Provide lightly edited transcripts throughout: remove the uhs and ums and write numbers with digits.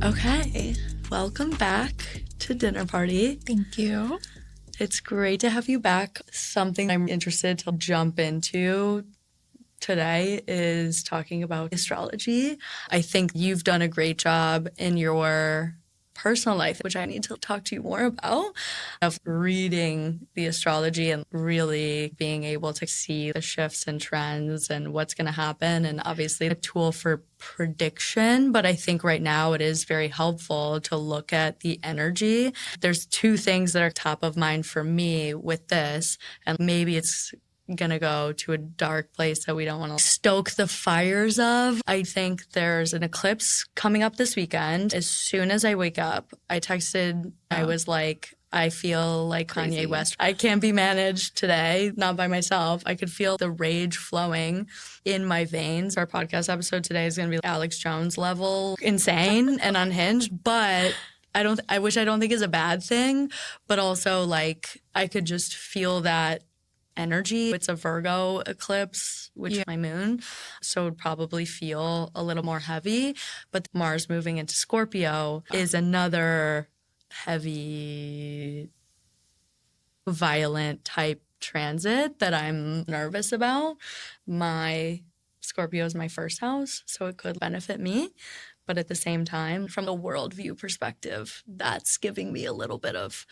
Okay, welcome back to Dinner Party. Thank you. It's great to have you back. Something I'm interested to jump into today is talking about astrology. I think you've done a great job in your personal life, which I need to talk to you more about, of reading the astrology and really being able to see the shifts and trends and what's going to happen. And obviously a tool for prediction, but I think right now it is very helpful to look at the energy. There's two things that are top of mind for me with this, and maybe it's gonna go to a dark place that we don't want to stoke the fires of. I think there's an eclipse coming up this weekend. As soon as I wake up, I texted, I was like, I feel like Crazy. Kanye West. I can't be managed today, not by myself. I could feel the rage flowing in my veins. Our podcast episode today is going to be Alex Jones level insane and unhinged, but I don't think is a bad thing, but also like I could just feel that energy. It's a Virgo eclipse, which is my moon, so it would probably feel a little more heavy. But Mars moving into Scorpio is another heavy, violent type transit that I'm nervous about. My Scorpio is my first house, so it could benefit me. But at the same time, from a worldview perspective, that's giving me a little bit of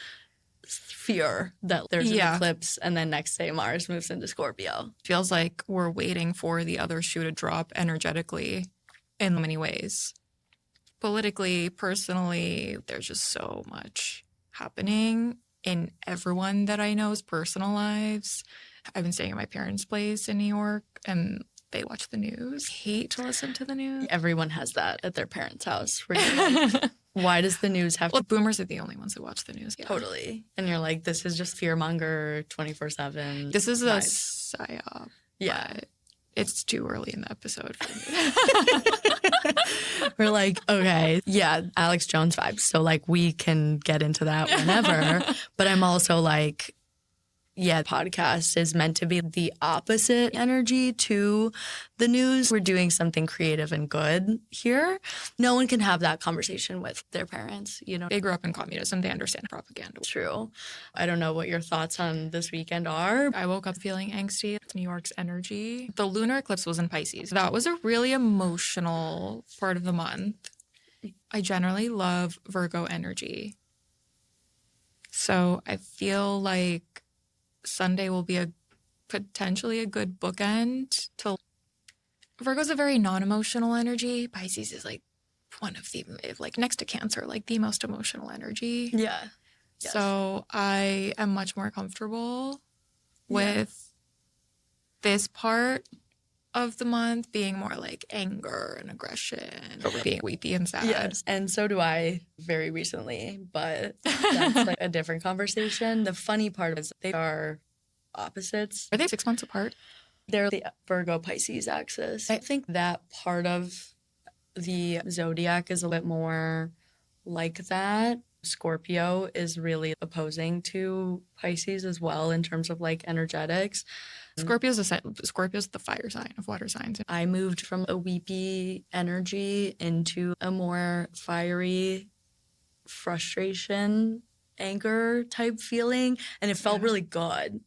fear that there's an eclipse and then next day Mars moves into Scorpio. Feels like we're waiting for the other shoe to drop energetically in many ways. Politically, personally, there's just so much happening in everyone that I know's personal lives. I've been staying at my parents' place in New York and they watch the news. Hate to listen to the news. Everyone has that at their parents' house. Where you're like, why does the news have to... boomers are the only ones that watch the news. Yeah. Totally. And you're like, this is just fearmonger 24/7. This is a psyop. Yeah. It's too early in the episode for me. We're like, okay, yeah, Alex Jones vibes. So like we can get into that whenever. But I'm also like, yeah, podcast is meant to be the opposite energy to the news. We're doing something creative and good here. No one can have that conversation with their parents, you know. They grew up in communism. They understand propaganda. True. I don't know what your thoughts on this weekend are. I woke up feeling angsty. It's New York's energy. The lunar eclipse was in Pisces. That was a really emotional part of the month. I generally love Virgo energy. So I feel like Sunday will be potentially a good bookend to... Virgo's a very non-emotional energy. Pisces is like one of the, like next to Cancer, like the most emotional energy. Yeah. Yes. So I am much more comfortable with this part of the month being more like anger and aggression or being weepy and sad. Yes, and so do I very recently, but that's like a different conversation. The funny part is they are opposites. Are they 6 months apart? They're the Virgo-Pisces axis. I think that part of the zodiac is a bit more like that. Scorpio is really opposing to Pisces as well in terms of like energetics. Scorpio's the fire sign of water signs. I moved from a weepy energy into a more fiery frustration, anger type feeling, and it felt really good.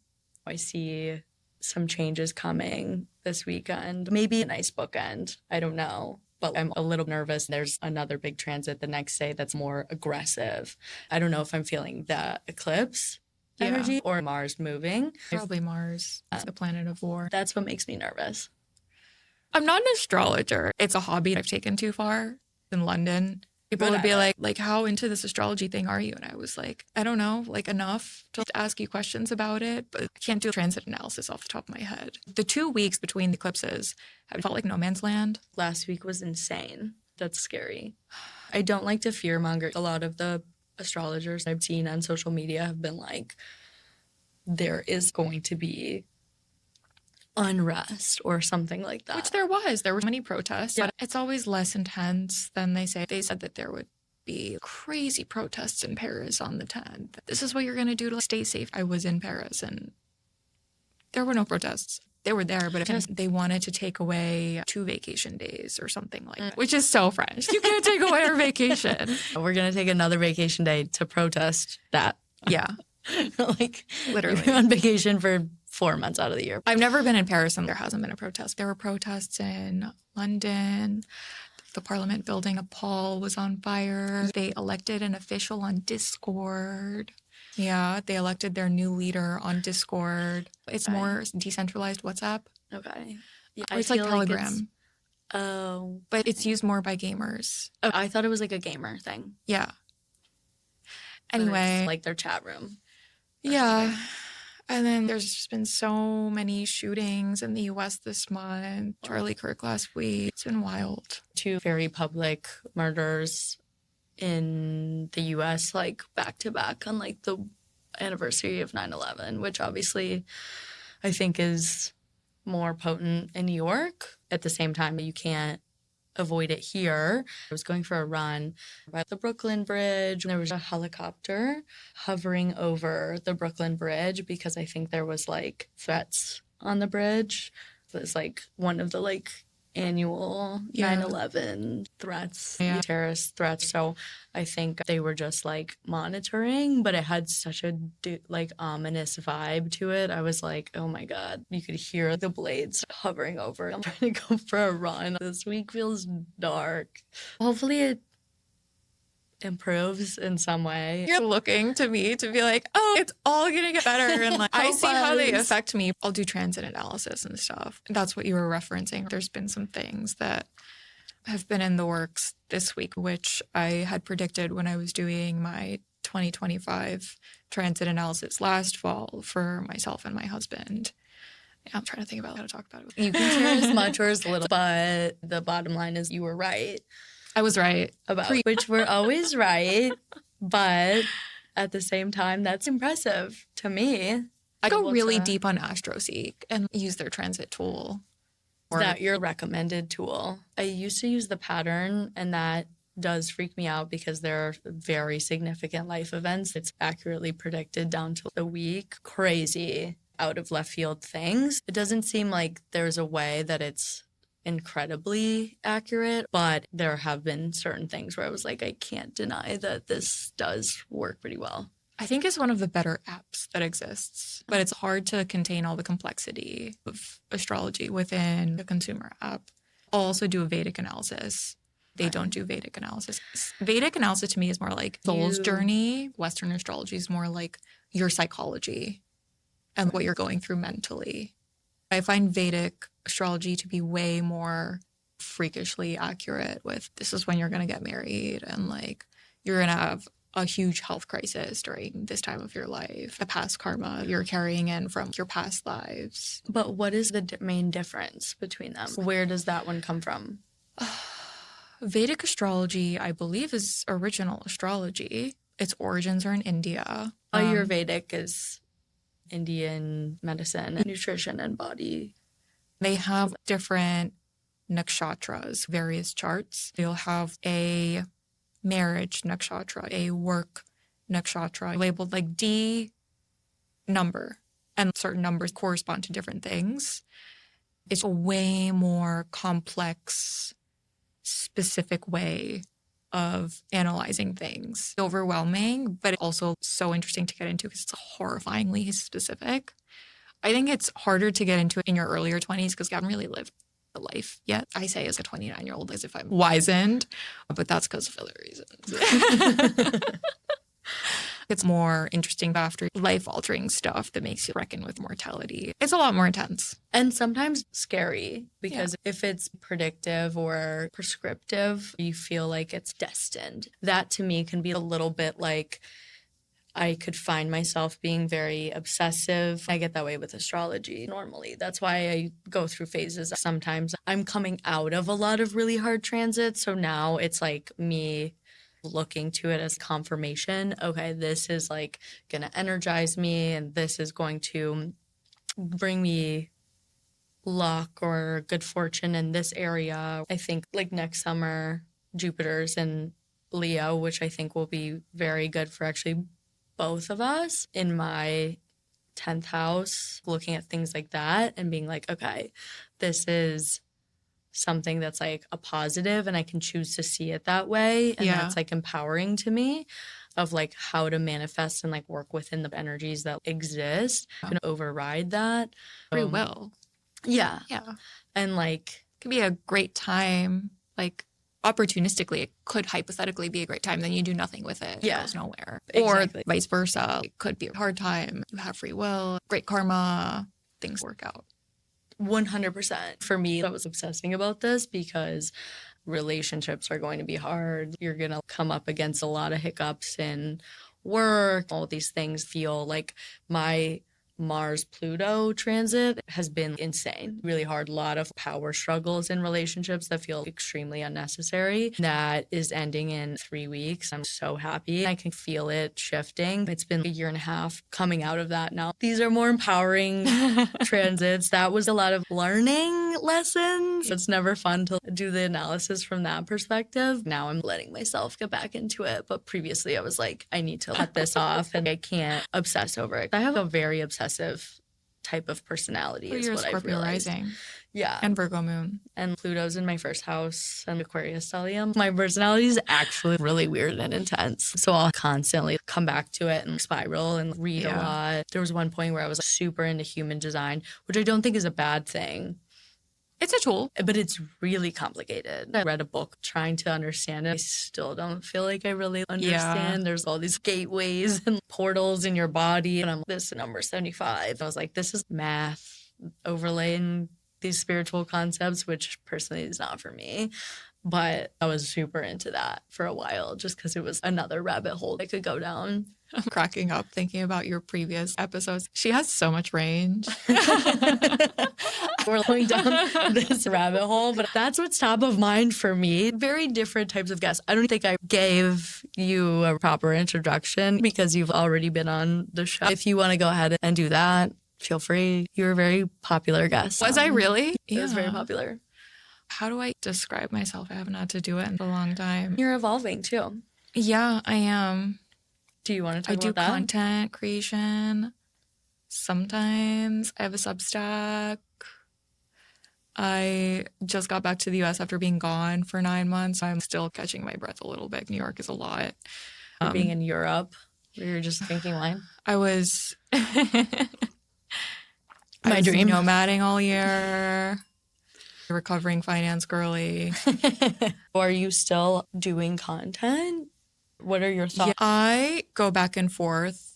I see some changes coming this weekend. Maybe a nice bookend. I don't know. But I'm a little nervous. There's another big transit the next day that's more aggressive. I don't know if I'm feeling the eclipse energy or Mars moving. Probably Mars. It's the planet of war. That's what makes me nervous. I'm not an astrologer. It's a hobby I've taken too far. In London, people would be like, how into this astrology thing are you? And I was like, I don't know, like enough to ask you questions about it, but I can't do transit analysis off the top of my head. The 2 weeks between the eclipses have felt like no man's land. Last week was insane. That's scary. I don't like to fearmonger. A lot of the astrologers I've seen on social media have been like, there is going to be unrest or something like that. Which there was. There were many protests, but it's always less intense than they say. They said that there would be crazy protests in Paris on the 10th. This is what you're going to do to stay safe. I was in Paris and there were no protests. They were there, but they wanted to take away 2 vacation days or something like that, which is so French. You can't take away our vacation. We're going to take another vacation day to protest that. Yeah. Like, Literally. you're on vacation for 4 months out of the year. I've never been in Paris and there hasn't been a protest. There were protests in London. The Parliament building at Paul was on fire. They elected an official on Discord. Yeah, they elected their new leader on Discord. It's more decentralized WhatsApp. Okay. Yeah, Or it's like Telegram. Oh. But it's used more by gamers. Oh, I thought it was like a gamer thing. Yeah. But Anyway. it's like their chat room. Yeah. Something. And then there's just been so many shootings in the U.S. this month. Charlie Kirk last week. It's been wild. 2 very public murders in the U.S., like back to back on like the anniversary of 9/11, which obviously I think is more potent in New York. At the same time, you can't avoid it here. I was going for a run by the Brooklyn Bridge. There was a helicopter hovering over the Brooklyn Bridge because I think there was like threats on the bridge. It was like one of the like annual 9/11 threats, terrorist threats. So I think they were just like monitoring, but it had such a like ominous vibe to it. I was like, oh my God, you could hear the blades hovering over. I'm trying to go for a run. This week feels dark. Hopefully it improves in some way. You're looking to me to be like, oh, it's all gonna get better. And like, I see how they affect me. I'll do transit analysis and stuff. That's what you were referencing. There's been some things that have been in the works this week, which I had predicted when I was doing my 2025 transit analysis last fall for myself and my husband. I'm trying to think about how to talk about it. You can share as much or as little, but the bottom line is you were right. I was right. About which we're always right, but at the same time, that's impressive to me. I go really deep on AstroSeek and use their transit tool. Is that your recommended tool? I used to use the pattern, and that does freak me out because there are very significant life events. It's accurately predicted down to the week. Crazy, out of left field things. It doesn't seem like there's a way that it's incredibly accurate, but there have been certain things where I was like, I can't deny that this does work pretty well. I think it's one of the better apps that exists, but it's hard to contain all the complexity of astrology within the consumer app. I'll also do a Vedic analysis. They don't do Vedic analysis. Vedic analysis to me is more like soul's journey. Western astrology is more like your psychology and what you're going through mentally. I find Vedic astrology to be way more freakishly accurate with this is when you're going to get married and like you're going to have a huge health crisis during this time of your life, the past karma you're carrying in from your past lives. But what is the main difference between them? Where does that one come from? Vedic astrology, I believe, is original astrology. Its origins are in India. Ayurvedic is Indian medicine, nutrition, and body. They have different nakshatras, various charts. You'll have a marriage nakshatra, a work nakshatra, labeled like D number, and certain numbers correspond to different things. It's a way more complex, specific way of analyzing things. Overwhelming, but also so interesting to get into because it's horrifyingly specific. I think it's harder to get into it in your earlier 20s because you haven't really lived a life yet. I say as a 29-year-old as if I'm wizened, but that's because of other reasons. It's more interesting after life-altering stuff that makes you reckon with mortality. It's a lot more intense. And sometimes scary because if it's predictive or prescriptive, you feel like it's destined. That to me can be a little bit like I could find myself being very obsessive. I get that way with astrology normally. That's why I go through phases. Sometimes I'm coming out of a lot of really hard transits. So now it's like me looking to it as confirmation. Okay, this is like going to energize me and this is going to bring me luck or good fortune in this area. I think like next summer, Jupiter's in Leo, which I think will be very good for actually both of us. In my 10th house, looking at things like that and being like, okay, this is something that's like a positive and I can choose to see it that way. And Yeah. that's like empowering to me of like how to manifest and like work within the energies that exist. Yeah. Can override that. Free will. Yeah. Yeah. And like, It could be a great time. Like, opportunistically, it could hypothetically be a great time. Then you do nothing with it. Yeah. It goes nowhere. Exactly. Or vice versa. It could be a hard time. You have free will, great karma, things work out. 100%. For me, I was obsessing about this because relationships are going to be hard. You're going to come up against a lot of hiccups in work. All these things feel like my Mars-Pluto transit has been insane, really hard. A lot of power struggles in relationships that feel extremely unnecessary. That is ending in 3 weeks. I'm so happy. I can feel it shifting. It's been a year and a half coming out of that now. These are more empowering transits. That was a lot of learning lessons. It's never fun to do the analysis from that perspective. Now I'm letting myself get back into it. But previously I was like, I need to cut this off and I can't obsess over it. I have a very obsessive type of personality is You're a what I've Scorpio realized. rising. Yeah. And Virgo moon. And Pluto's in my first house and Aquarius stellium. My personality is actually really weird and intense. So I'll constantly come back to it and spiral and read a lot. There was one point where I was super into human design, which I don't think is a bad thing. It's a tool. But it's really complicated. I read a book trying to understand it. I still don't feel like I really understand. There's all these gateways and portals in your body. And I'm this number 75. I was like, this is math overlaying these spiritual concepts, which personally is not for me. But I was super into that for a while just because it was another rabbit hole I could go down. I'm cracking up thinking about your previous episodes. She has so much range. We're going down this rabbit hole, but that's what's top of mind for me. Very different types of guests. I don't think I gave you a proper introduction because you've already been on the show. If you want to go ahead and do that, feel free. You're a very popular guest. Was I really? It was very popular. How do I describe myself? I haven't had to do it in a long time. You're evolving too. Yeah, I am. Do you want to talk I do about that? content creation. Sometimes I have a Substack. I just got back to the US after being gone for 9 months. I'm still catching my breath a little bit. New York is a lot. Being in Europe, you're just thinking, why? I was My dream. nomading all year. Recovering finance girly. Are you still doing content? What are your thoughts? Yeah, I go back and forth.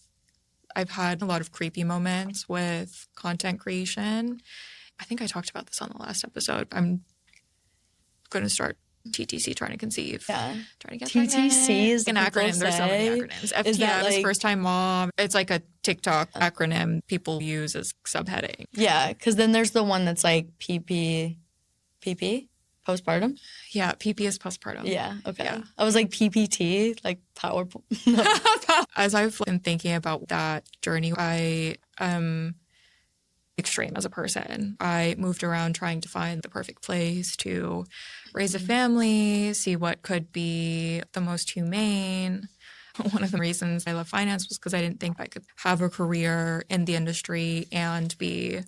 I've had a lot of creepy moments with content creation. I think I talked about this on the last episode. I'm going to start TTC, trying to conceive. Yeah. Trying to get TTC is an acronym. There's so many acronyms. FTM Is that is like- first time mom. It's like a TikTok acronym people use as subheading. Yeah, because then there's the one that's like PP, postpartum. Yeah, PP is postpartum. Yeah, okay. Yeah. I was like PPT, like PowerPoint. As I've been thinking about that journey, I am extreme as a person. I moved around trying to find the perfect place to raise a family, see what could be the most humane. One of the reasons I love finance was because I didn't think I could have a career in the industry and be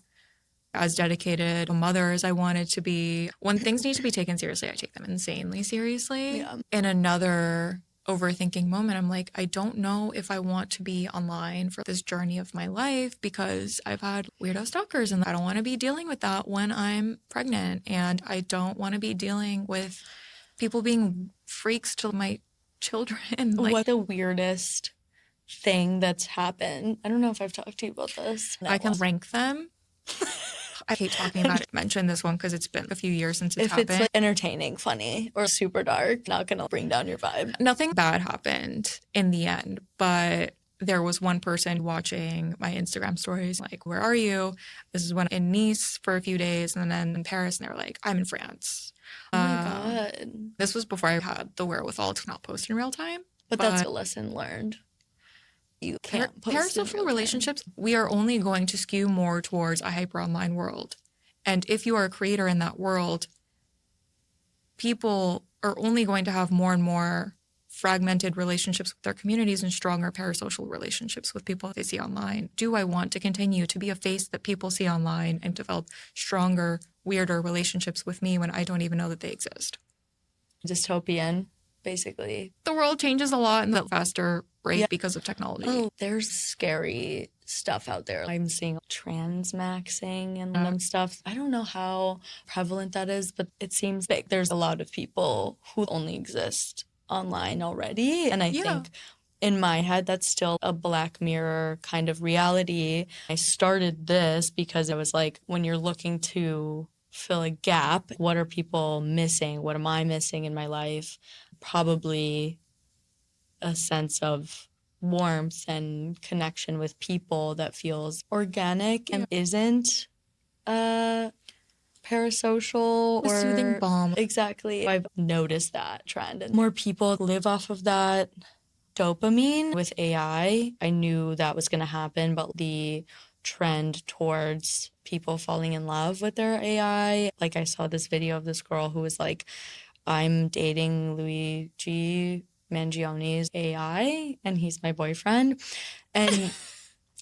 as dedicated a mother as I wanted to be. When things need to be taken seriously, I take them insanely seriously. Yeah. In another overthinking moment, I'm like, I don't know if I want to be online for this journey of my life because I've had weirdo stalkers and I don't want to be dealing with that when I'm pregnant. And I don't want to be dealing with people being freaks to my children. Like, What the weirdest thing that's happened? I don't know if I've talked to you about this. I can rank them. I hate talking about it. Mention this one because it's been a few years since it's If happened. it's like entertaining, funny, or super dark, not gonna bring down your vibe. Nothing bad happened in the end, but there was one person watching my Instagram stories, like, where are you? This is when in Nice for a few days and then in Paris, and they were like, I'm in France. Oh my God. This was before I had the wherewithal to not post in real time. But that's a lesson learned. You can't post in Parasocial real time. relationships, we are only going to skew more towards a hyper online world. And if you are a creator in that world, people are only going to have more and more fragmented relationships with their communities and stronger parasocial relationships with people they see online? Do I want to continue to be a face that people see online and develop stronger, weirder relationships with me when I don't even know that they exist? Dystopian, basically. The world changes a lot in a faster rate Yeah. because of technology. Oh, there's scary stuff out there. I'm seeing transmaxing and stuff. I don't know how prevalent that is, but it seems like there's a lot of people who only exist online already. And I think in my head, that's still a Black Mirror kind of reality. I started this because it was like, when you're looking to fill a gap, what are people missing? What am I missing in my life? Probably a sense of warmth and connection with people that feels organic and isn't parasocial A or soothing balm. Exactly. I've noticed that trend, and more people live off of that dopamine with AI. I knew that was going to happen, but the trend towards people falling in love with their AI, like I saw this video of this girl who was like, I'm dating Luigi Mangioni's AI and he's my boyfriend. And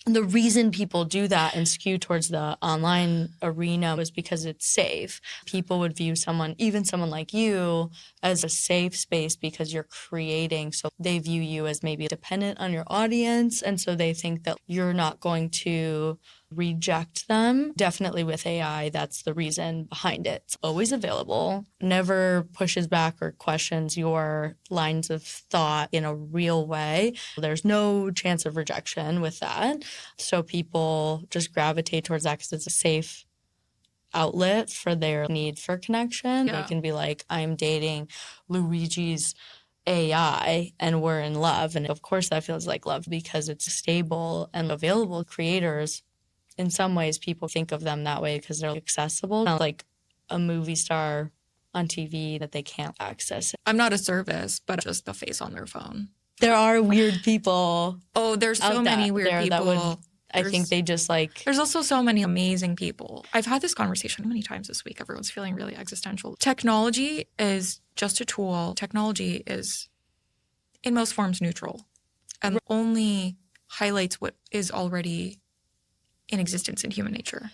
the reason people do that and skew towards the online arena was because it's safe. People would view someone, even someone like you, as a safe space because you're creating. So they view you as maybe dependent on your audience. And so they think that you're not going to reject them. Definitely with AI, that's the reason behind it. It's always available, never pushes back or questions your lines of thought in a real way. There's no chance of rejection with that. So people just gravitate towards that because it's a safe outlet for their need for connection. Yeah. They can be like, I'm dating Luigi's AI and we're in love. And of course that feels like love because it's stable and available. Creators, in some ways, people think of them that way because they're accessible. Not like a movie star on TV that they can't access. I'm not a service, but just the face on their phone. There are weird people. Oh, there's so many weird people. That would, I think they just like... There's also so many amazing people. I've had this conversation many times this week. Everyone's feeling really existential. Technology is just a tool. Technology is, in most forms, neutral and only highlights what is already in existence in human nature.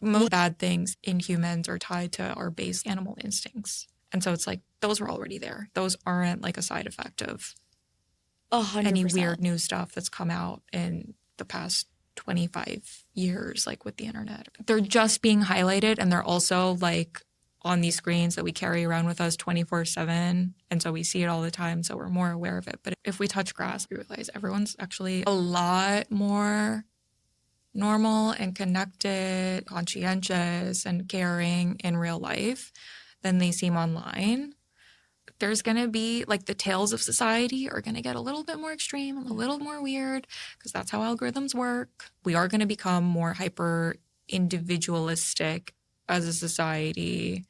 Most bad things in humans are tied to our base animal instincts. And so it's like, those were already there. Those aren't like a side effect of 100%. any weird new stuff that's come out in the past 25 years, like with the internet. They're just being highlighted, and they're also like on these screens that we carry around with us 24/7. And so we see it all the time, so we're more aware of it. But if we touch grass, we realize everyone's actually a lot more normal and connected, conscientious and caring in real life than they seem online. There's going to be, like, the tales of society are going to get a little bit more extreme, a little more weird, because that's how algorithms work. We are going to become more hyper individualistic as a society,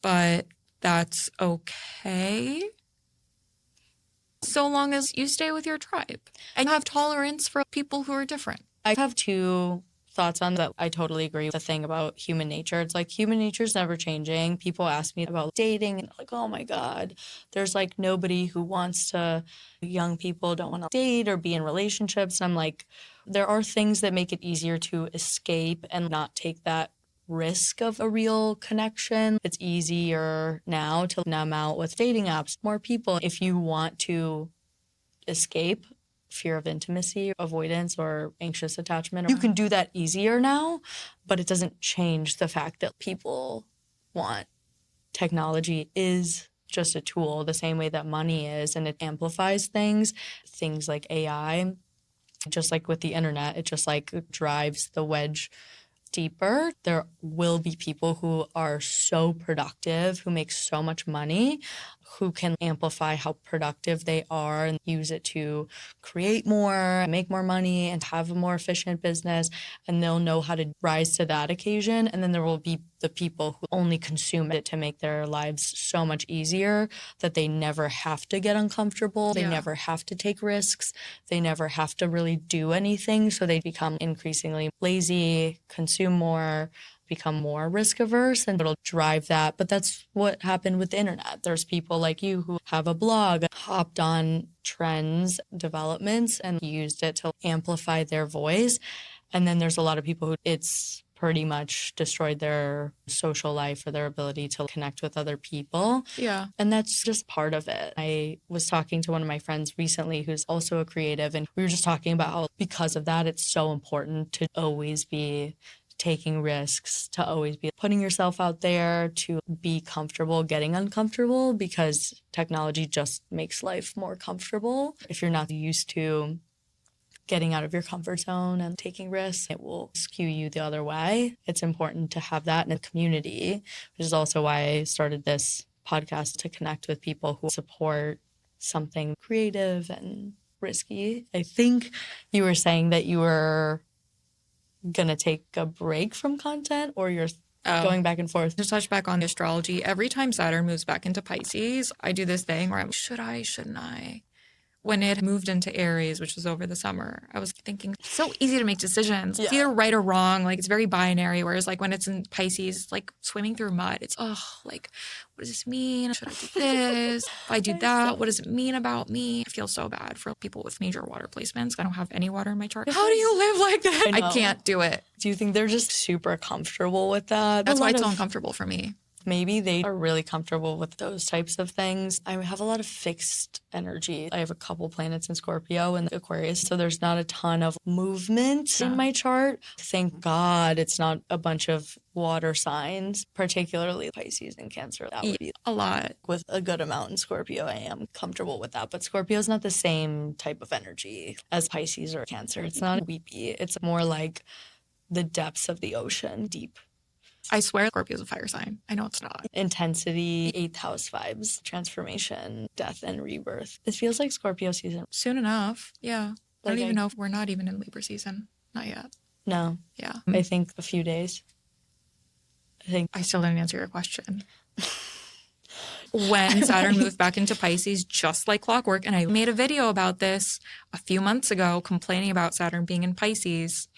but that's okay. So long as you stay with your tribe and have tolerance for people who are different. I have two thoughts on that. I totally agree with the thing about human nature. It's like human nature is never changing. People ask me about dating and like, oh my God, there's like nobody who wants to, young people don't want to date or be in relationships. I'm like, there are things that make it easier to escape and not take that risk of a real connection. It's easier now to numb out with dating apps. More people, if you want to escape fear of intimacy, avoidance, or anxious attachment, you can do that easier now, but it doesn't change the fact that people want technology is just a tool the same way that money is, and it amplifies things like AI, just like with the internet, it just like drives the wedge deeper. There will be people who are so productive, who make so much money, who can amplify how productive they are and use it to create more, make more money, and have a more efficient business. And they'll know how to rise to that occasion. And then there will be the people who only consume it to make their lives so much easier that they never have to get uncomfortable. They never have to take risks. They never have to really do anything. So they become increasingly lazy, consume more, become more risk averse and it'll drive that. But that's what happened with the internet. There's people like you who have a blog, hopped on trends, developments, and used it to amplify their voice. And then there's a lot of people who it's pretty much destroyed their social life or their ability to connect with other people. Yeah. And that's just part of it. I was talking to one of my friends recently who's also a creative, and we were just talking about how because of that, it's so important to always be taking risks, to always be putting yourself out there, to be comfortable getting uncomfortable, because technology just makes life more comfortable. If you're not used to getting out of your comfort zone and taking risks, it will skew you the other way. It's important to have that in a community, which is also why I started this podcast, to connect with people who support something creative and risky. I think you were saying that you were going to take a break from content, or you're going back and forth. To touch back on astrology, every time Saturn moves back into Pisces, I do this thing where I'm, should I, shouldn't I? When it moved into Aries, which was over the summer, I was thinking, it's so easy to make decisions. It's either right or wrong. Like, it's very binary. Whereas, like, when it's in Pisces, it's like swimming through mud. It's, like, what does this mean? Should I do this? If I do that, what does it mean about me? I feel so bad for people with major water placements. I don't have any water in my chart. How do you live like that? I can't do it. Do you think they're just super comfortable with that? That's why it's so uncomfortable for me. Maybe they are really comfortable with those types of things. I have a lot of fixed energy. I have a couple planets in Scorpio and Aquarius, so there's not a ton of movement in my chart. Thank God it's not a bunch of water signs, particularly Pisces and Cancer. That would be a lot. With a good amount in Scorpio, I am comfortable with that. But Scorpio is not the same type of energy as Pisces or Cancer. It's not weepy. It's more like the depths of the ocean, deep. I swear Scorpio's a fire sign. I know it's not. Intensity, 8th house vibes, transformation, death and rebirth. It feels like Scorpio season. Soon enough. Yeah. I don't even know if we're not even in Libra season. Not yet. No. Yeah. I think a few days. I still didn't answer your question. When Saturn moved back into Pisces, just like clockwork, and I made a video about this a few months ago, complaining about Saturn being in Pisces,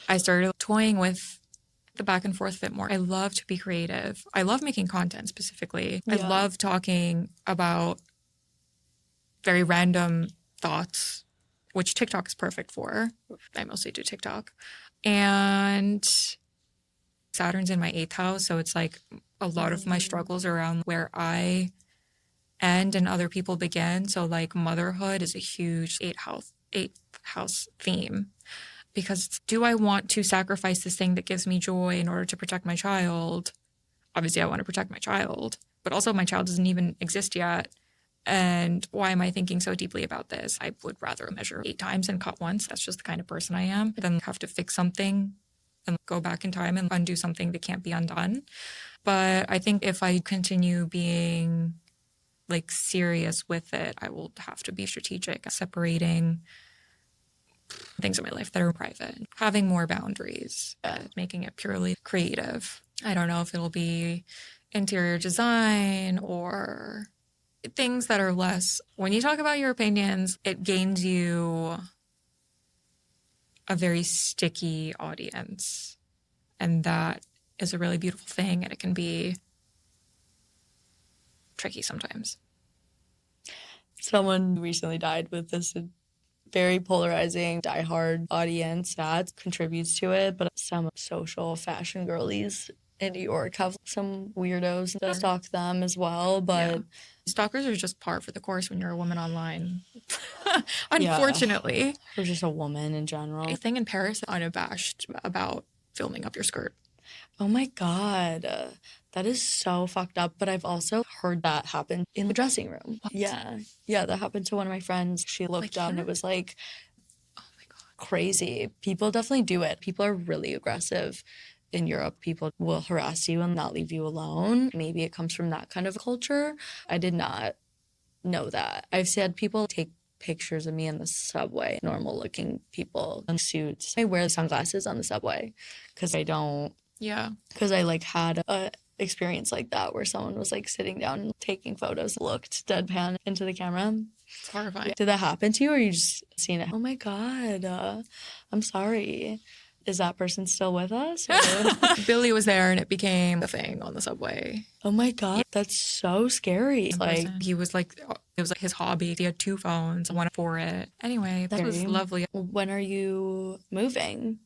I started toying with the back and forth a bit more. I love to be creative. I love making content specifically. Yeah. I love talking about very random thoughts, which TikTok is perfect for. I mostly do TikTok. And Saturn's in my 8th house, so it's like a lot of my struggles around where I end and other people begin. So like motherhood is a huge 8th house theme. Because do I want to sacrifice this thing that gives me joy in order to protect my child? Obviously, I want to protect my child, but also my child doesn't even exist yet. And why am I thinking so deeply about this? I would rather measure 8 times and cut once. That's just the kind of person I am. Than have to fix something and go back in time and undo something that can't be undone. But I think if I continue being like serious with it, I will have to be strategic, separating things in my life that are private, having more boundaries, making it purely creative. I don't know if it'll be interior design or things that are less. When you talk about your opinions, it gains you a very sticky audience. And that is a really beautiful thing, and it can be tricky sometimes. Someone recently died with this very polarizing, diehard audience that contributes to it, but some social fashion girlies in New York have some weirdos that stalk them as well, but stalkers are just par for the course when you're a woman online. Unfortunately. Or just a woman in general. A thing in Paris, unabashed about filming up your skirt. Oh my God. That is so fucked up. But I've also heard that happen in the dressing room. What? Yeah. Yeah, that happened to one of my friends. She looked up and it was like, oh my God, crazy. People definitely do it. People are really aggressive in Europe. People will harass you and not leave you alone. Maybe it comes from that kind of culture. I did not know that. I've had people take pictures of me in the subway, normal looking people in suits. I wear sunglasses on the subway because I don't. Yeah. Because I like had a experience like that where someone was like sitting down and taking photos, looked deadpan into the camera. It's horrifying. Did that happen to you, or you just seen it? Oh my God, I'm sorry. Is that person still with us? Or- Billy was there and it became a thing on the subway. Oh my God, that's so scary. In Like, person. He was like, it was like his hobby. He had 2 phones, one for it. Anyway, that was Scary. lovely. when are you moving?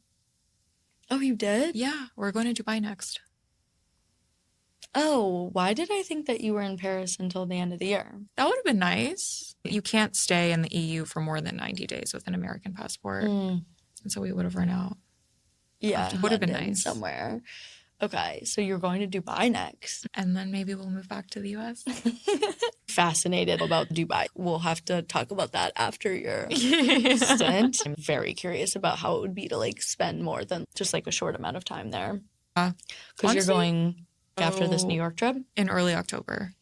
Oh, you did? Yeah, we're going to Dubai next. Oh, why did I think that you were in Paris until the end of the year? That would have been nice. You can't stay in the EU for more than 90 days with an American passport. And so we would have run out. Yeah, Would have been London nice. somewhere. Okay, so you're going to Dubai next. And then maybe we'll move back to the US. Fascinated about Dubai. We'll have to talk about that after your stint. I'm very curious about how it would be to like spend more than just like a short amount of time there. Because you're going after this New York trip? In early October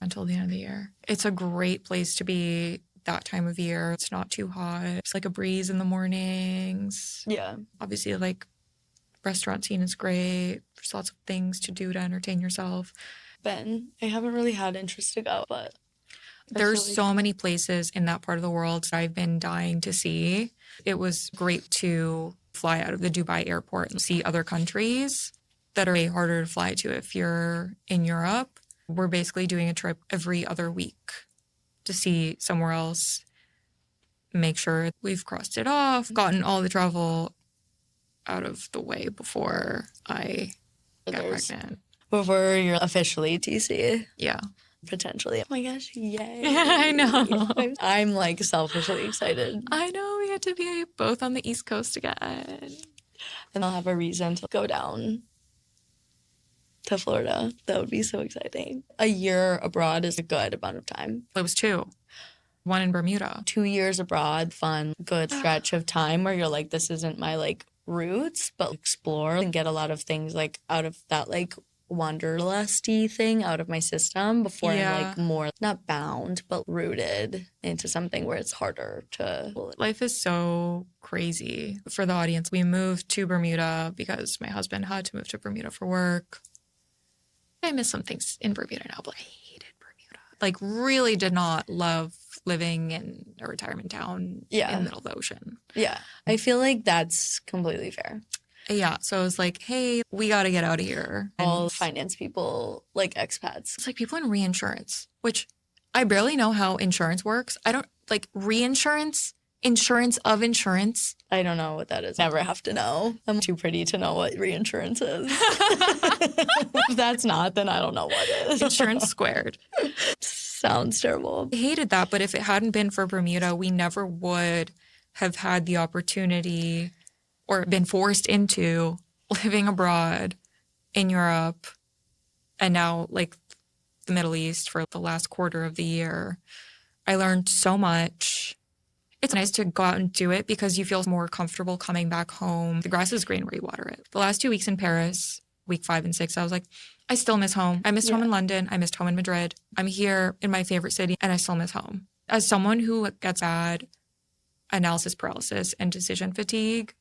until the end of the year. It's a great place to be that time of year. It's not too hot. It's like a breeze in the mornings. Yeah. Obviously, like, restaurant scene is great. There's lots of things to do to entertain yourself. Ben, I haven't really had interest to go, but There's really so many places in that part of the world that I've been dying to see. It was great to fly out of the Dubai airport and see other countries that are way harder to fly to if you're in Europe. We're basically doing a trip every other week to see somewhere else, make sure we've crossed it off, gotten all the travel out of the way before I got pregnant. Before you're officially TC, Yeah. potentially. Oh my gosh, yay. I know. I'm like selfishly excited. I know we had to be both on the East Coast again. And I'll have a reason to go down to Florida. That would be so exciting. A year abroad is a good amount of time. It was 2. 1 in Bermuda. 2 years abroad, fun, good stretch of time where you're like, this isn't my like roots, but explore and get a lot of things like out of that like wanderlusty thing out of my system before I'm like more not bound but rooted into something where it's harder to. Life is so crazy. For the audience, we moved to Bermuda because my husband had to move to Bermuda for work. I miss some things in Bermuda now, but I hated Bermuda. Like, really did not love living in a retirement town in the middle of the ocean. Yeah. I feel like that's completely fair. Yeah. So I was like, hey, we got to get out of here. All finance people, like expats. It's like people in reinsurance, which I barely know how insurance works. I don't like reinsurance, insurance of insurance. I don't know what that is. Never have to know. I'm too pretty to know what reinsurance is. If that's not, then I don't know what is. Insurance squared. Sounds terrible. I hated that, but if it hadn't been for Bermuda, we never would have had the opportunity or been forced into living abroad in Europe and now like the Middle East for the last quarter of the year. I learned so much. It's nice to go out and do it because you feel more comfortable coming back home. The grass is green where you water it. The last 2 weeks in Paris, week 5 and 6, I was like, I still miss home. I missed home in London. I missed home in Madrid. I'm here in my favorite city and I still miss home. As someone who gets bad analysis paralysis and decision fatigue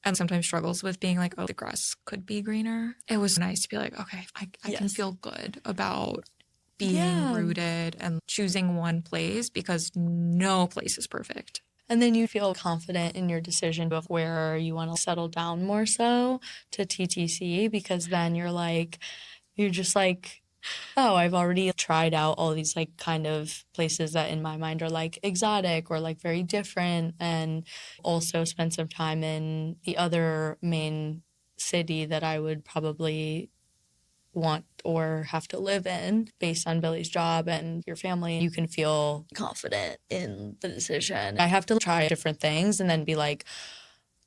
and sometimes struggles with being like, oh, the grass could be greener. It was nice to be like, okay, I can feel good about being rooted and choosing one place because no place is perfect. And then you feel confident in your decision of where you want to settle down more so to TTC because then you're just like, oh, I've already tried out all these like kind of places that in my mind are like exotic or like very different and also spent some time in the other main city that I would probably want or have to live in based on Billy's job and your family. You can feel confident in the decision. I have to try different things and then be like,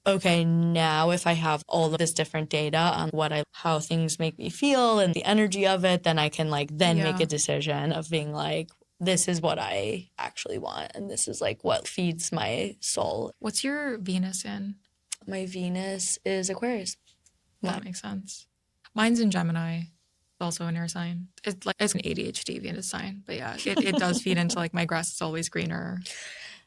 okay, now if I have all of this different data on how things make me feel and the energy of it, then I can make a decision of being like, this is what I actually want. And this is like what feeds my soul. What's your Venus in? My Venus is Aquarius. That makes sense. Mine's in Gemini. Also an air sign. It's an ADHD Venus sign. But yeah, it does feed into like my grass is always greener.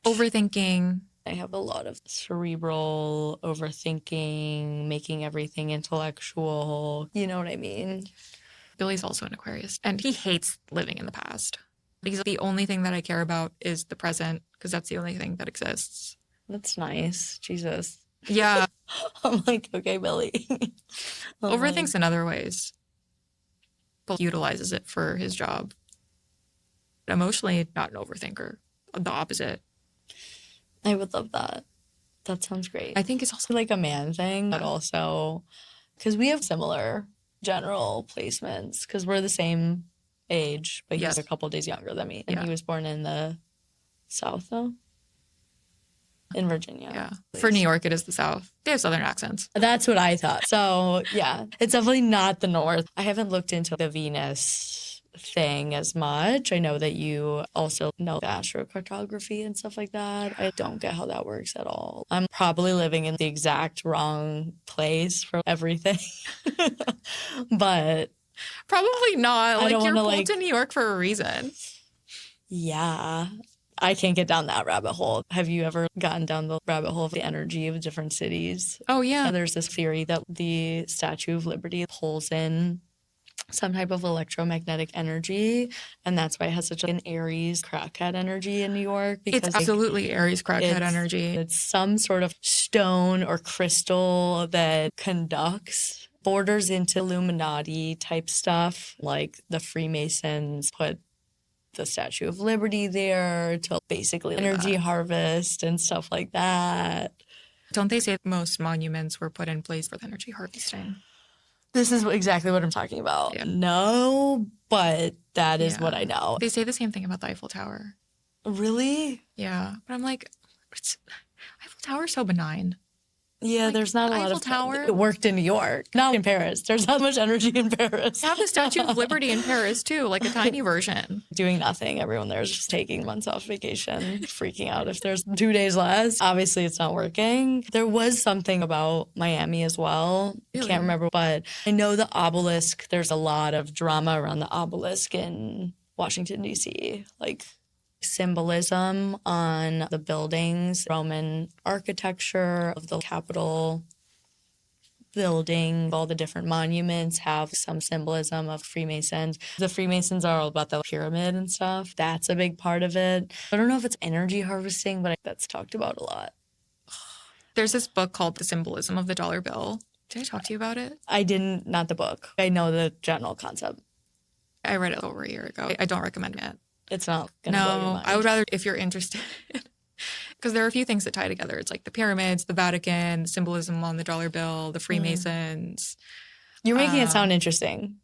Overthinking. I have a lot of cerebral overthinking, making everything intellectual. You know what I mean? Billy's also an Aquarius, and he hates living in the past. Because the only thing that I care about is the present, because that's the only thing that exists. That's nice. Jesus. Yeah. I'm like, okay, Billy. I'm Overthinks like, in other ways, but utilizes it for his job. Emotionally, not an overthinker. The opposite. I would love that. That sounds great. I think it's also Like a man thing, but also because we have similar general placements because we're the same age, but Yes. he's a couple days younger than me. And Yeah. he was born in the South, though, in Virginia. Yeah. For New York, it is the South. They have Southern accents. That's what I thought. So, yeah, it's definitely not the North. I haven't looked into the Venus thing as much. I know that you also know the astrocartography and stuff like that. I don't get how that works at all. I'm probably living in the exact wrong place for everything. But Probably not. I Like, don't you're wanna, pulled like- to New York for a reason. yeah, I can't get down that rabbit hole. Have you ever gotten down the rabbit hole of the energy of different cities? Oh, yeah. There's this theory that the Statue of Liberty pulls in some type of electromagnetic energy, and that's why it has such an Aries crackhead energy in New York. It's like, absolutely Aries crackhead energy. It's some sort of stone or crystal that conducts, borders into Illuminati type stuff. Like the Freemasons put the Statue of Liberty there to basically energy harvest and stuff like that. Don't they say most monuments were put in place for energy harvesting? This is exactly what I'm talking about. Yeah. No, but that is what Yeah. I know. They say the same thing about the Eiffel Tower. Really? Yeah. But I'm like, Eiffel Tower's so benign. Yeah, Like, there's not a lot Eiffel of Tower. It worked in New York, not in Paris. There's not much energy in Paris. They have the Statue of Liberty in Paris too, like a tiny version. Doing nothing. Everyone there is just taking months off vacation, freaking out if there's 2 days less. Obviously, it's not working. There was something about Miami as well. Really? Can't remember, but I know the obelisk. There's a lot of drama around the obelisk in Washington, D.C. Like symbolism on the buildings, Roman architecture of the Capitol building, all the different monuments have some symbolism of Freemasons. The Freemasons are all about the pyramid and stuff. That's a big part of it. I don't know if it's energy harvesting, but that's talked about a lot. There's this book called The Symbolism of the Dollar Bill. Did I talk to you about it? I didn't, not the book. I know the general concept. I read it over a year ago. I don't recommend it. It's not going to blow your No, mind. I would rather, if you're interested, because there are a few things that tie together. It's like the pyramids, the Vatican, the symbolism on the dollar bill, the Freemasons. You're making it sound interesting.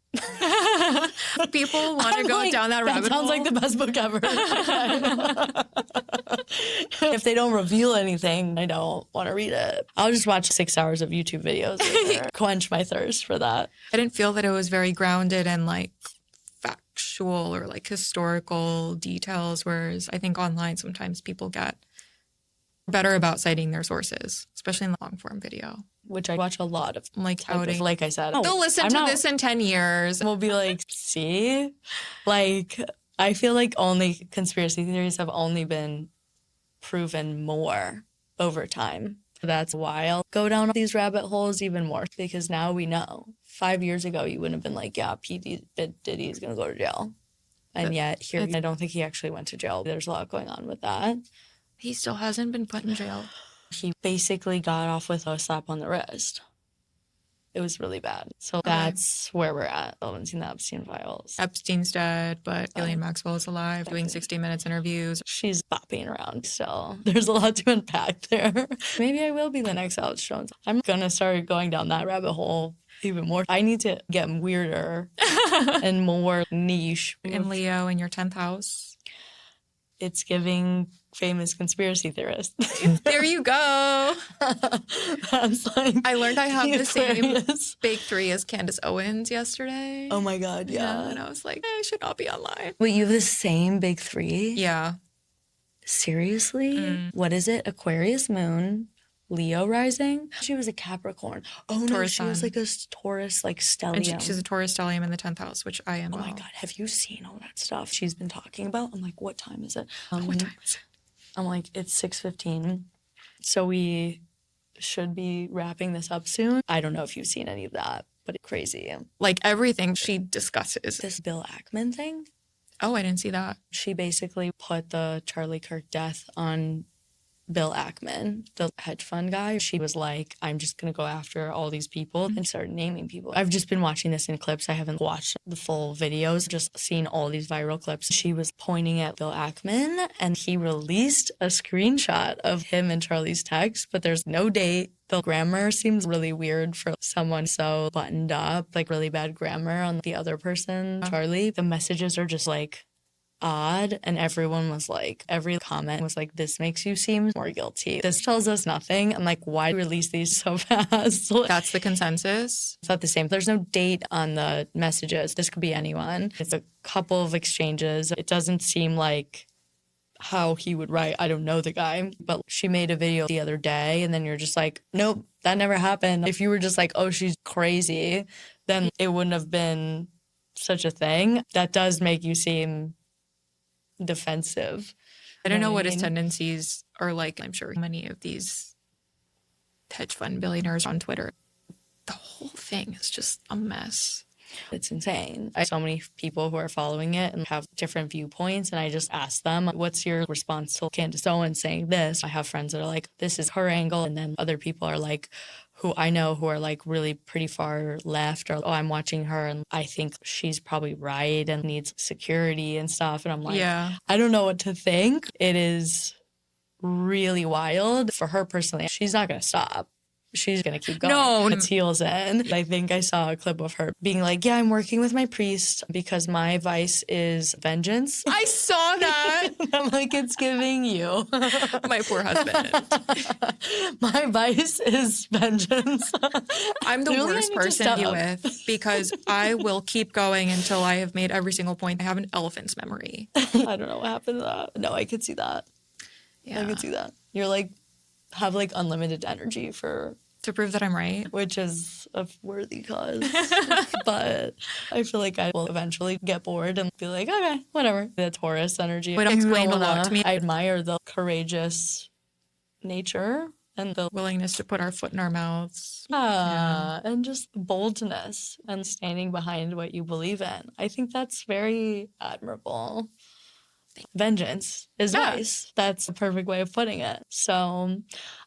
People want to go down that rabbit hole. That sounds like the best book ever. If they don't reveal anything, I don't want to read it. I'll just watch 6 hours of YouTube videos later. Quench my thirst for that. I didn't feel that it was very grounded and like factual or like historical details, whereas I think online sometimes people get better about citing their sources, especially in the long form video. Which I watch a lot of. Like outing. Like I said, They'll listen to this in 10 years. We'll be like, see? Like, I feel like only conspiracy theories have only been proven more over time. That's why I'll go down these rabbit holes even more, because now we know. 5 years ago, you wouldn't have been like, yeah, P. Diddy's going to go to jail. And yet here, I don't think he actually went to jail. There's a lot going on with that. He still hasn't been put in jail. He basically got off with a slap on the wrist. It was really bad. So that's where we're at. I haven't seen the Epstein files. Epstein's dead, but Ghislaine Maxwell is alive, doing 60 Minutes interviews. She's bopping around still. There's a lot to unpack there. Maybe I will be the next Alex Jones. I'm going to start going down that rabbit hole even more. I need to get weirder and more niche. In Leo in your 10th house. It's giving famous conspiracy theorist. There you go. That's like I learned I have the same Aquarius. big three as Candace Owens yesterday. Oh my God, yeah. And I was like, I should not be online. Wait, you have the same big three? Yeah. Seriously? What is it? Aquarius moon, Leo rising. She was a Capricorn. Oh no, Taurus she was sun. like a Taurus, like And stellium. she's a Taurus stellium in the 10th house, which I am. Oh my God, have you seen all that stuff she's been talking about? I'm like, what time is it? What time is it? I'm like, it's 6:15. So we should be wrapping this up soon. I don't know if you've seen any of that, but it's crazy. Like everything she discusses. This Bill Ackman thing, Oh, I didn't see that. she basically put the Charlie Kirk death on Bill Ackman, the hedge fund guy. She was like, I'm just going to go after all these people and start naming people. I've just been watching this in clips. I haven't watched the full videos, just seen all these viral clips. She was pointing at Bill Ackman and he released a screenshot of him and Charlie's text, but there's no date. The grammar seems really weird for someone so buttoned up, like really bad grammar on the other person, Charlie. The messages are just like odd, and everyone was like, every comment was like, this makes you seem more guilty. This tells us nothing. I'm like, why release these so fast? That's the consensus. It's not the same. There's no date on the messages. This could be anyone. It's a couple of exchanges. It doesn't seem like how he would write. I don't know the guy, but she made a video the other day and then you're just like, nope, that never happened. If you were just like, oh, she's crazy, then it wouldn't have been such a thing. That does make you seem defensive. I don't know what his tendencies are like. I'm sure many of these hedge fund billionaires on Twitter, the whole thing is just a mess. It's insane. I have so many people who are following it and have different viewpoints, and I just ask them, what's your response to Candace Owens saying this? I have friends that are like, this is her angle, and then other people are like, who I know who are like really pretty far left, or, oh, I'm watching her and I think she's probably right and needs security and stuff. And I'm like, I don't know what to think. It is really wild. For her personally, she's not going to stop. She's going to keep going. No. It's heels in. I think I saw a clip of her being like, yeah, I'm working with my priest because my vice is vengeance. I saw that. I'm like, it's giving you. My poor husband. My vice is vengeance. I'm the worst person to be with because I will keep going until I have made every single point. I have an elephant's memory. I don't know what happened to that. No, I could see that. Yeah. I could see that. You're like, have like unlimited energy to prove that I'm right, which is a worthy cause. But I feel like I will eventually get bored and be like, okay, whatever. The Taurus energy. It explained a lot to me. I admire the courageous nature and the willingness to put our foot in our mouths. And just boldness and standing behind what you believe in. I think that's very admirable. Vengeance is vice. That's the perfect way of putting it. So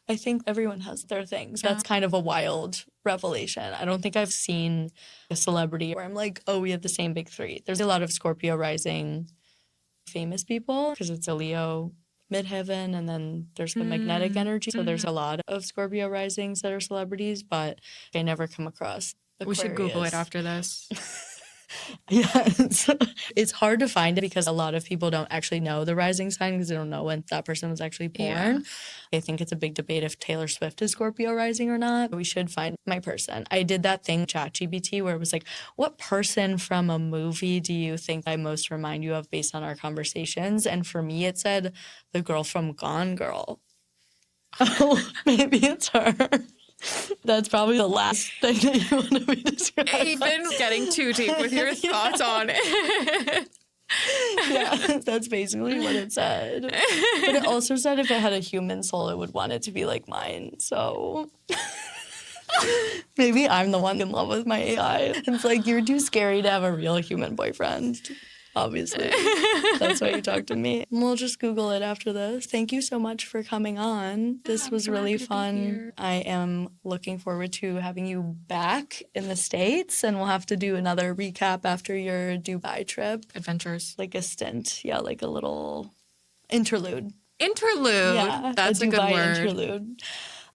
I think everyone has their things. That's kind of a wild revelation. I don't think I've seen a celebrity where I'm like, oh, we have the same big three. There's a lot of Scorpio rising famous people because it's a Leo midheaven and then there's the magnetic energy. So there's a lot of Scorpio risings that are celebrities, but I never come across Aquarius. We should Google it after this. Yes. It's hard to find it because a lot of people don't actually know the rising sign because they don't know when that person was actually born. Yeah. I think it's a big debate if Taylor Swift is Scorpio rising or not. We should find my person. I did that thing, ChatGPT, where it was like, what person from a movie do you think I most remind you of based on our conversations? And for me, it said the girl from Gone Girl. Oh, maybe it's her. That's probably the last thing that you want to be described. Even getting too deep with your thoughts on it. Yeah, that's basically what it said. But it also said if it had a human soul, it would want it to be like mine. So maybe I'm the one in love with my AI. It's like, you're too scary to have a real human boyfriend. Obviously. That's why you talk to me. We'll just Google it after this. Thank you so much for coming on. This was really fun. I am looking forward to having you back in the States, and we'll have to do another recap after your Dubai trip. Adventures. Like a stint. Yeah, like a little interlude. Interlude. Yeah, That's a good Dubai word. Interlude.